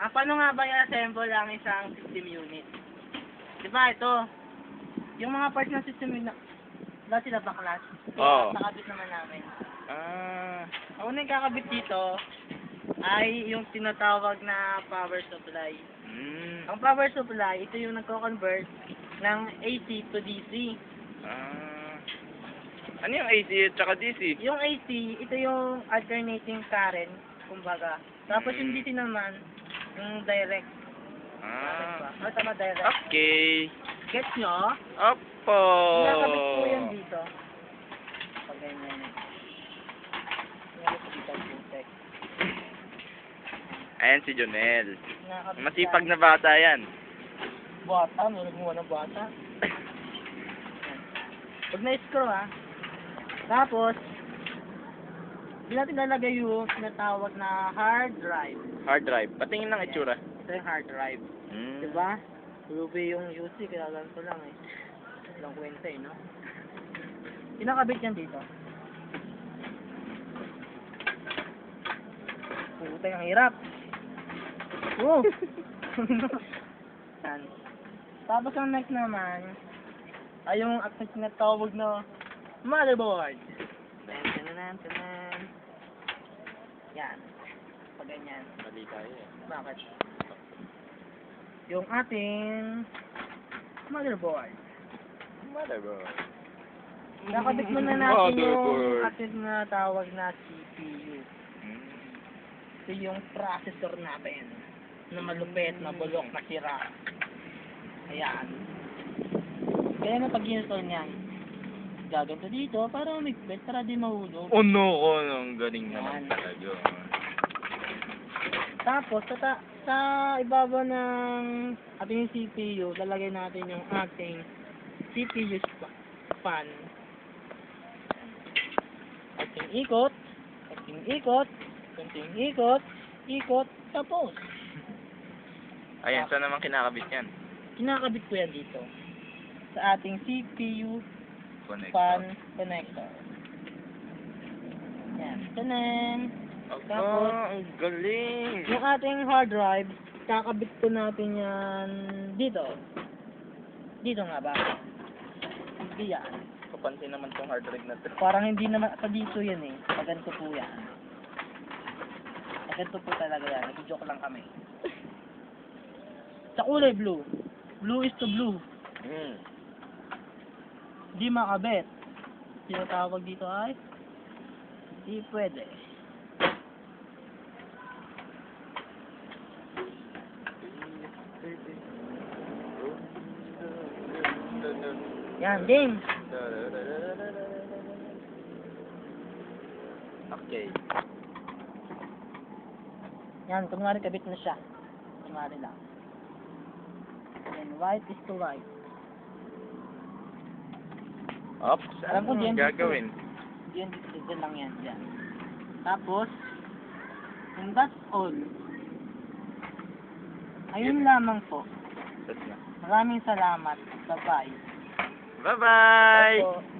Paano nga ba i-assemble ang isang system unit? Diba ito? Yung mga parts ng system unit, wala sila baklas. Oo. Nakabit naman namin. Ah. Ang unang kakabit dito ay yung tinatawag na power supply. Ang power supply, ito yung nagko-convert ng AC to DC. Ah. Ano yung AC at saka DC? Yung AC, ito yung alternating current, kumbaga. Tapos yung DC naman, yung direct. Ah. Ano tama, direct? Okay. Gets nyo? Opo. Nakabit po yan dito. Pag ganyan. Nakabit dito ang putek. Ayan si Jonel. Nakabit Masipag yan. na bata yan. Bata, meron mo ng bata. Pag na-screw tapos, hindi natin lalagay yung tinatawag na hard drive. Hard drive. Patingin ng itsura. Ito yung hard drive. Diba? Ruby yung UC, kaya ganito lang eh. Walang kwenta eh, no? Kinakabit yan dito. Putay, ang hirap. Oh! Yan. Tapos ang next naman, ay yung ating tinatawag na motherboard. Tanan. Yan. Pag ganyan. Mali tayo eh. Bakit? Yung ating motherboard. Motherboard. Nakabit muna natin yung Motherboard. ating tinatawag na CPU. Ito yung processor natin na malupit, mabulok, nasira. Ayan. Kaya na pag install niyan, gaganto dito para umigpit, para di mahulog. Oh no, oh no, ang galing naman Yan. talaga. Tapos, sa ibabaw ng ating CPU, lalagay natin yung ating CPU fan. Ating ikot, kunting ikot, tapos. Ayan, saan naman kinakabit yan? Kinakabit ko yan dito. Sa ating CPU Connect. fan connector. Yan. Tanan! Tapos, ang galing! yung ating hard drive, kakabit ko natin yan dito. Dito nga ba? Hindi yan. Kapansin naman tong hard drive na to. Parang hindi naman, sa dito yan eh. Paganto po yan. Paganto po talaga yan. Nag-joke lang kami. Sa kulay blue. Blue is to blue. Hindi makabit. Tinatawag dito ay hindi pwede. Yan, game. Okay. Yan, kunwari kabit na siya. Kunwari lang. And white is to white. Ops, Alam ko, ano diyan gagawin? Diyan, dito lang yan. Diyan. Tapos, and that's all. Ayun lamang po. That's na. Maraming salamat. Bye-bye. Bye-bye! Opo.